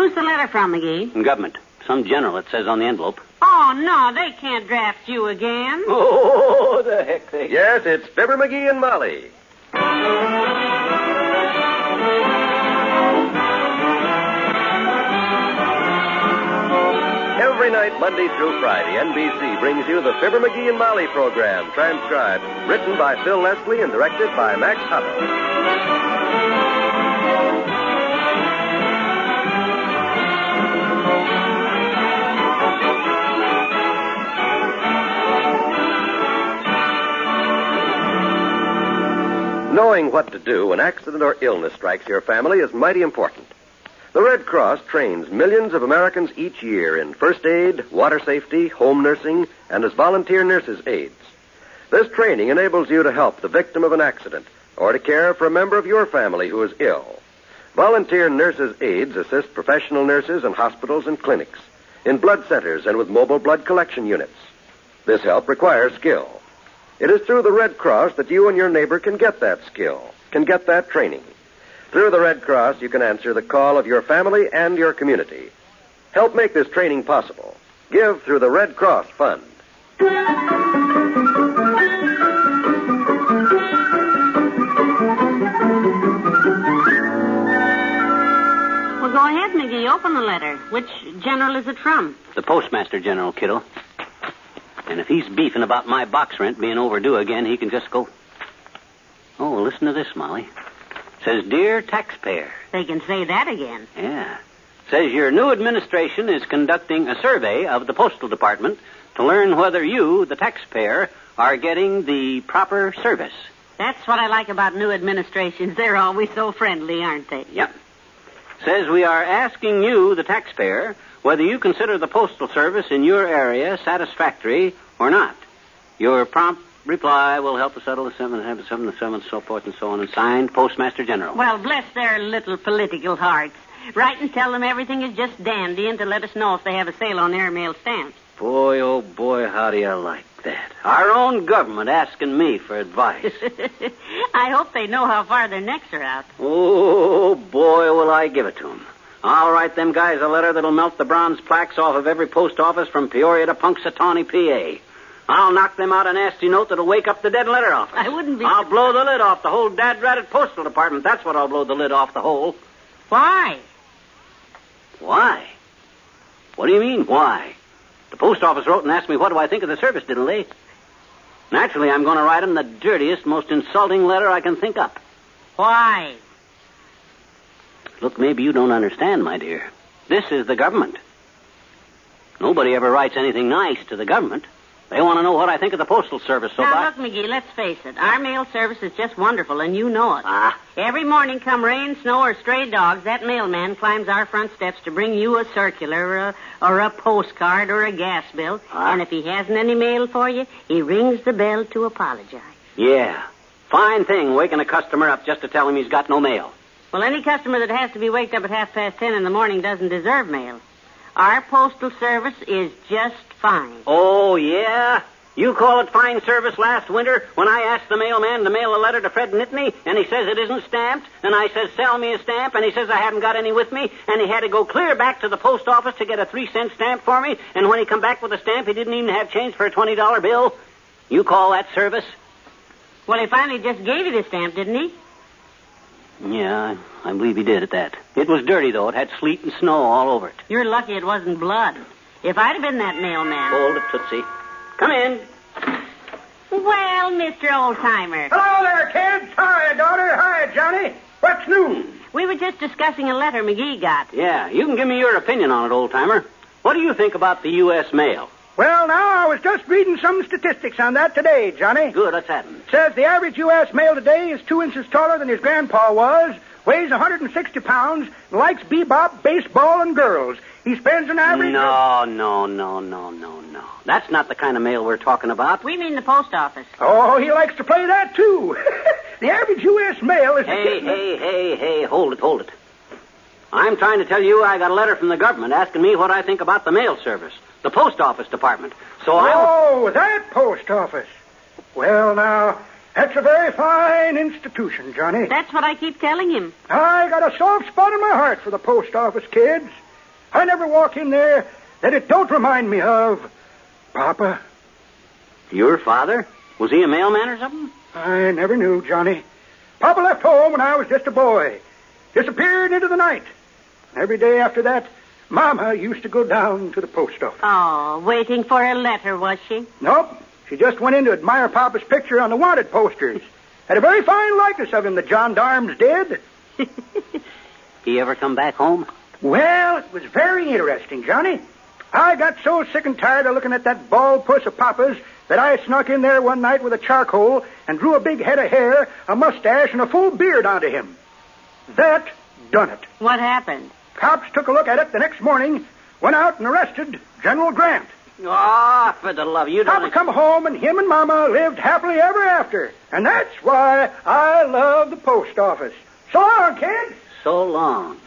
Who's the letter from, McGee? Government. Some general, it says on the envelope. Oh, no, they can't draft you again. Oh, the heck they... Yes, it's Fibber McGee and Molly. Every night, Monday through Friday, NBC brings you the Fibber McGee and Molly program, transcribed, written by Phil Leslie and directed by Max Hutto. Knowing what to do when accident or illness strikes your family is mighty important. The Red Cross trains millions of Americans each year in first aid, water safety, home nursing, and as volunteer nurses' aides. This training enables you to help the victim of an accident or to care for a member of your family who is ill. Volunteer nurses' aides assist professional nurses in hospitals and clinics, in blood centers, and with mobile blood collection units. This help requires skill. It is through the Red Cross that you and your neighbor can get that skill, can get that training. Through the Red Cross, you can answer the call of your family and your community. Help make this training possible. Give through the Red Cross Fund. Well, go ahead, McGee. Open the letter. Which general is it from? The Postmaster General, kiddo. And if he's beefing about my box rent being overdue again, he can just go... Oh, well, listen to this, Molly. Says, Dear Taxpayer. They can say that again. Yeah. Says your new administration is conducting a survey of the Postal Department to learn whether you, the taxpayer, are getting the proper service. That's what I like about new administrations. They're always so friendly, aren't they? Yep. Says we are asking you, the taxpayer, whether you consider the postal service in your area satisfactory or not. Your prompt reply will help us settle the 7, so forth and so on, and signed Postmaster General. Well, bless their little political hearts. Write and tell them everything is just dandy and to let us know if they have a sale on airmail stamps. Boy, oh boy, how do you like that? Our own government asking me for advice. I hope they know how far their necks are out. Oh, boy, will I give it to them. I'll write them guys a letter that'll melt the bronze plaques off of every post office from Peoria to Punxsutawney, PA. I'll knock them out a nasty note that'll wake up the dead letter office. I wouldn't be... I'll blow the lid off the whole dad-ratted postal department. That's what I'll blow the lid off the whole. Why? Why? What do you mean, why? The post office wrote and asked me what do I think of the service, didn't they? Naturally, I'm going to write them the dirtiest, most insulting letter I can think up. Why? Look, maybe you don't understand, my dear. This is the government. Nobody ever writes anything nice to the government. They want to know what I think of the Postal Service, so Now, look, McGee, let's face it. Our mail service is just wonderful, and you know it. Every morning, come rain, snow, or stray dogs, that mailman climbs our front steps to bring you a circular or a postcard or a gas bill. And if he hasn't any mail for you, he rings the bell to apologize. Yeah. Fine thing, waking a customer up just to tell him he's got no mail. Well, any customer that has to be waked up at 10:30 in the morning doesn't deserve mail. Our postal service is just fine. Oh, yeah? You call it fine service last winter when I asked the mailman to mail a letter to Fred Nittany, and he says it isn't stamped, and I says, sell me a stamp, and he says I haven't got any with me, and he had to go clear back to the post office to get a 3-cent stamp for me, and when he come back with a stamp, he didn't even have change for a $20 bill. You call that service? Well, he finally just gave you the stamp, didn't he? Yeah, I believe he did at that. It was dirty, though. It had sleet and snow all over it. You're lucky it wasn't blood. If I'd have been that mailman... Hold it, Tootsie. Come in. Well, Mr. Oldtimer. Hello there, kids. Hi, daughter. Hi, Johnny. What's new? We were just discussing a letter McGee got. Yeah, you can give me your opinion on it, Old-Timer. What do you think about the U.S. mail? Well, now, I was just reading some statistics on that today, Johnny. Good, let's have them. Says the average U.S. male today is 2 inches taller than his grandpa was, weighs 160 pounds, likes bebop, baseball, and girls. He spends an average... No. That's not the kind of mail we're talking about. We mean the post office. Oh, he likes to play that, too. The average U.S. male is... Hey, hold it. I'm trying to tell you I got a letter from the government asking me what I think about the mail service, the post office department. Oh, that post office. Well, now, that's a very fine institution, Johnny. That's what I keep telling him. I got a soft spot in my heart for the post office, kids. I never walk in there that it don't remind me of Papa. Your father? Was he a mailman or something? I never knew, Johnny. Papa left home when I was just a boy. Disappeared into the night. Every day after that, Mama used to go down to the post office. Oh, waiting for a letter, was she? Nope. She just went in to admire Papa's picture on the wanted posters. Had a very fine likeness of him, the gendarmes did. He ever come back home? Well, it was very interesting, Johnny. I got so sick and tired of looking at that bald puss of Papa's that I snuck in there one night with a charcoal and drew a big head of hair, a mustache, and a full beard onto him. That done it. What happened? Cops took a look at it the next morning, went out and arrested General Grant. Oh, for the love of you, Papa come home, and him and Mama lived happily ever after. And that's why I love the post office. So long, kid. So long.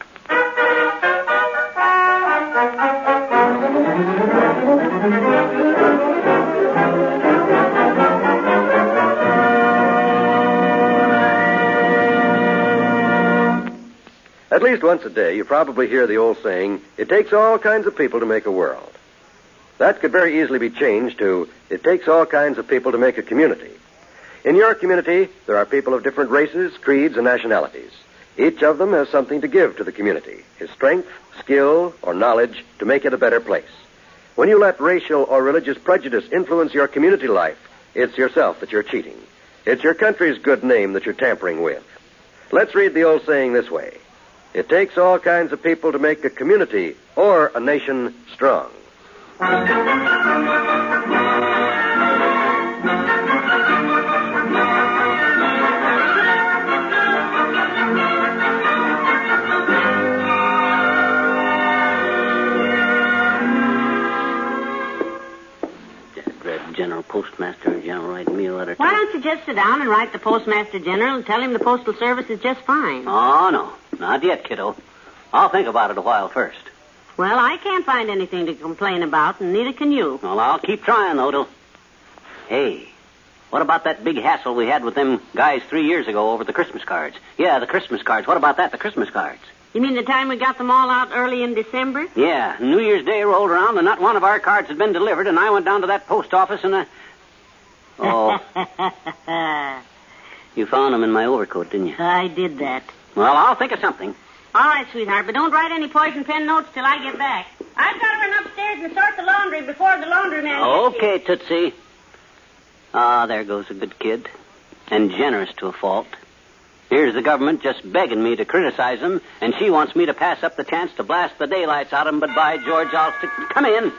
At least once a day, you probably hear the old saying, it takes all kinds of people to make a world. That could very easily be changed to, it takes all kinds of people to make a community. In your community, there are people of different races, creeds, and nationalities. Each of them has something to give to the community, his strength, skill, or knowledge to make it a better place. When you let racial or religious prejudice influence your community life, it's yourself that you're cheating. It's your country's good name that you're tampering with. Let's read the old saying this way. It takes all kinds of people to make a community or a nation strong. General Postmaster, General, write me a letter. Why don't you just sit down and write the Postmaster General and tell him the Postal Service is just fine? Oh, no. Not yet, kiddo. I'll think about it a while first. Well, I can't find anything to complain about, and neither can you. Well, I'll keep trying, though, till... Hey, what about that big hassle we had with them guys 3 years ago over the Christmas cards? Yeah, the Christmas cards. What about that, the Christmas cards? You mean the time we got them all out early in December? Yeah, New Year's Day rolled around and not one of our cards had been delivered, and I went down to that post office and Oh. You found them in my overcoat, didn't you? I did that. Well, I'll think of something. All right, sweetheart, but don't write any poison pen notes till I get back. I've got to run upstairs and sort the laundry before the laundryman gets here. Okay, Tootsie. Ah, there goes a good kid. And generous to a fault. Here's the government just begging me to criticize them, and she wants me to pass up the chance to blast the daylights out of them, but by George, I'll stick... Come in.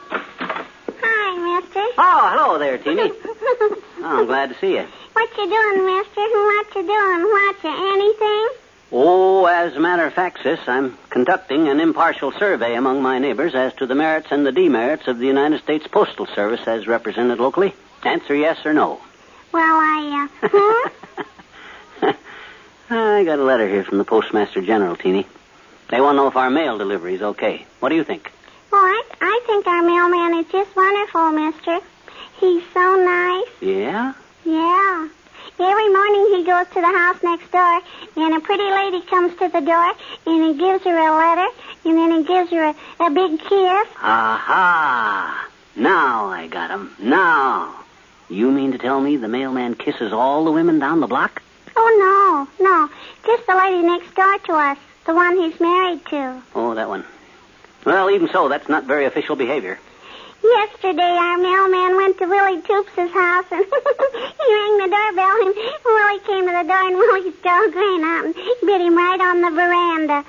Hi, mister. Oh, hello there, Teeny. Oh, I'm glad to see you. What you doing, mister? What you doing? What you anything? Oh, as a matter of fact, sis, I'm conducting an impartial survey among my neighbors as to the merits and the demerits of the United States Postal Service as represented locally. Answer yes or no. Well, I got a letter here from the Postmaster General, Teeny. They want to know if our mail delivery is okay. What do you think? Well, I think our mailman is just wonderful, mister. He's so nice. Yeah? Yeah. Every morning he goes to the house next door, and a pretty lady comes to the door, and he gives her a letter, and then he gives her a big kiss. Aha! Now I got him. Now. You mean to tell me the mailman kisses all the women down the block? Oh, no. Just the lady next door to us, the one he's married to. Oh, that one. Well, even so, that's not very official behavior. Yesterday, our mailman went to Willie Toops' house, and he rang the doorbell, and Willie came to the door, and Willie's dog ran out and bit him right on the veranda.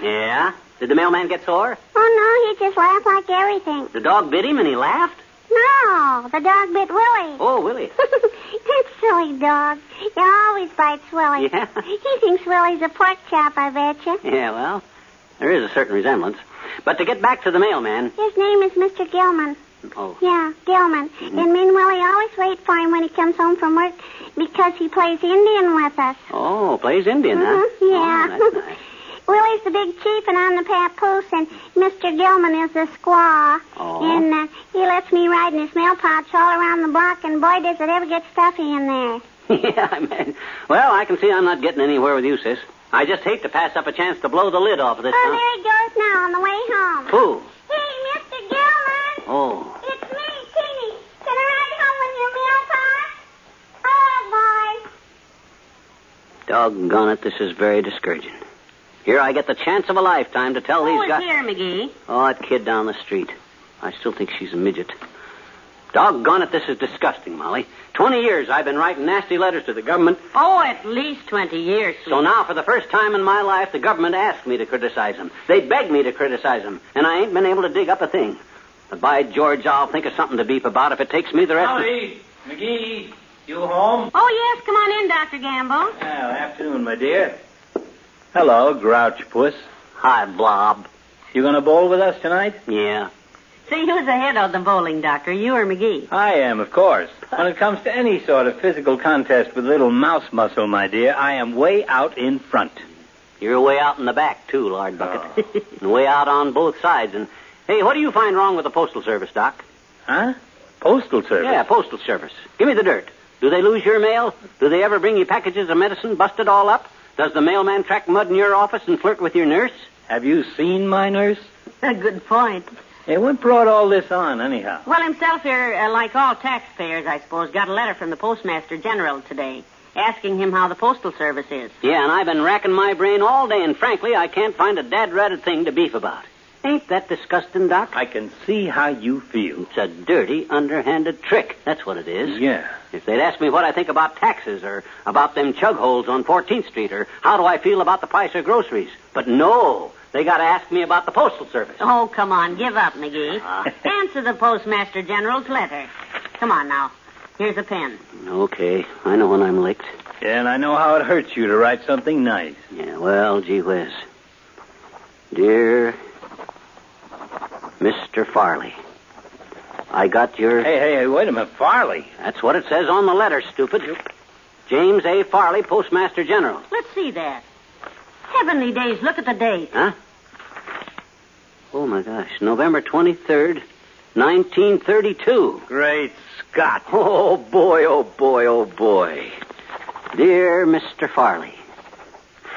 Yeah? Did the mailman get sore? Oh, no, he just laughed like everything. The dog bit him and he laughed? No, the dog bit Willie. Oh, Willie. That silly dog. He always bites Willie. Yeah? He thinks Willie's a pork chop, I betcha. Yeah, well, there is a certain resemblance. But to get back to the mailman... His name is Mr. Gilman. Oh. Yeah, Gilman. Mm-hmm. And me and Willie always wait for him when he comes home from work because he plays Indian with us. Oh, plays Indian, huh? Yeah. Oh, that's nice. Willie's the big chief and I'm the papoose, and Mr. Gilman is the squaw. Oh. And he lets me ride in his mail pouch all around the block, and boy, does it ever get stuffy in there. Yeah, man. Well, I can see I'm not getting anywhere with you, sis. I just hate to pass up a chance to blow the lid off of this. Oh, there he goes now. mail on the way home. Who? Hey, Mr. Gilman. Oh. It's me, Teeny. Can I ride home with your mail car? Oh, boy. Doggone it, this is very discouraging. Here I get the chance of a lifetime to tell these guys... Who is here, McGee? Oh, that kid down the street. I still think she's a midget. Doggone it, this is disgusting, Molly. 20 years I've been writing nasty letters to the government. Oh, at least 20 years, sweet. So now, for the first time in my life, the government asked me to criticize them. They begged me to criticize them, and I ain't been able to dig up a thing. But by George, I'll think of something to beep about if it takes me the rest Molly, McGee, you home? Oh, yes, come on in, Dr. Gamble. Well, afternoon, my dear. Hello, Grouch Puss. Hi, Blob. You going to bowl with us tonight? Yeah. See, who's ahead of the bowling, Doctor, you or McGee? I am, of course. When it comes to any sort of physical contest with little mouse muscle, my dear, I am way out in front. You're way out in the back, too, Lord Bucket. And way out on both sides. And, hey, what do you find wrong with the Postal Service, Doc? Huh? Postal Service? Yeah, Postal Service. Give me the dirt. Do they lose your mail? Do they ever bring you packages of medicine busted all up? Does the mailman track mud in your office and flirt with your nurse? Have you seen my nurse? A good point. Hey, what brought all this on, anyhow? Well, himself here, like all taxpayers, I suppose, got a letter from the Postmaster General today asking him how the Postal Service is. Yeah, and I've been racking my brain all day, and frankly, I can't find a dad-ratted thing to beef about. Ain't that disgusting, Doc? I can see how you feel. It's a dirty, underhanded trick. That's what it is. Yeah. If they'd asked me what I think about taxes or about them chug holes on 14th Street or how do I feel about the price of groceries. But no, they got to ask me about the Postal Service. Oh, come on, give up, McGee. Answer the Postmaster General's letter. Come on now. Here's a pen. Okay, I know when I'm licked. Yeah, and I know how it hurts you to write something nice. Yeah, well, gee whiz. Dear Mr. Farley, I got your... Hey, wait a minute. Farley? That's what it says on the letter, stupid. James A. Farley, Postmaster General. Let's see that. Heavenly days, look at the date. Huh? Oh, my gosh. November 23rd, 1932. Great Scott. Oh, boy, oh, boy, oh, boy. Dear Mr. Farley,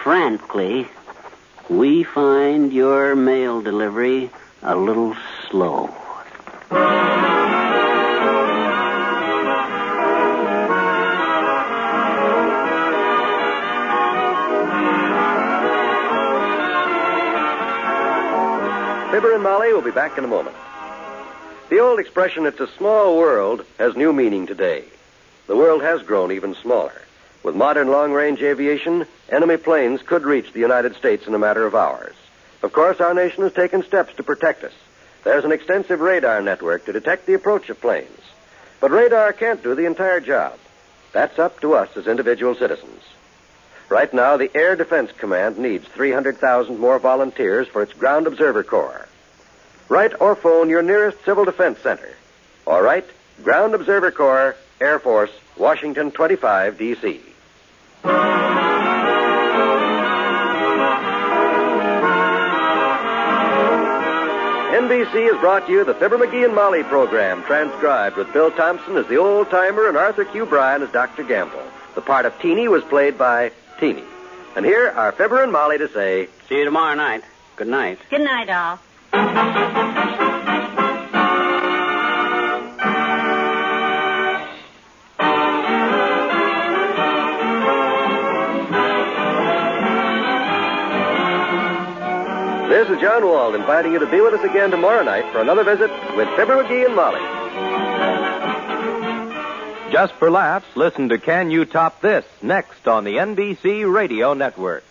frankly, we find your mail delivery a little slow. Fibber and Molly will be back in a moment. The old expression, it's a small world, has new meaning today. The world has grown even smaller. With modern long-range aviation, enemy planes could reach the United States in a matter of hours. Of course, our nation has taken steps to protect us. There's an extensive radar network to detect the approach of planes. But radar can't do the entire job. That's up to us as individual citizens. Right now, the Air Defense Command needs 300,000 more volunteers for its Ground Observer Corps. Write or phone your nearest Civil Defense Center. Or write Ground Observer Corps, Air Force, Washington 25, D.C. NBC has brought you the Fibber McGee and Molly program, transcribed with Bill Thompson as the old-timer and Arthur Q. Bryan as Dr. Gamble. The part of Teeny was played by Teeny. And here are Fibber and Molly to say... See you tomorrow night. Good night. Good night, all. This is John Wald inviting you to be with us again tomorrow night for another visit with Fibber McGee and Molly. Just for laughs, listen to Can You Top This next on the NBC Radio Network.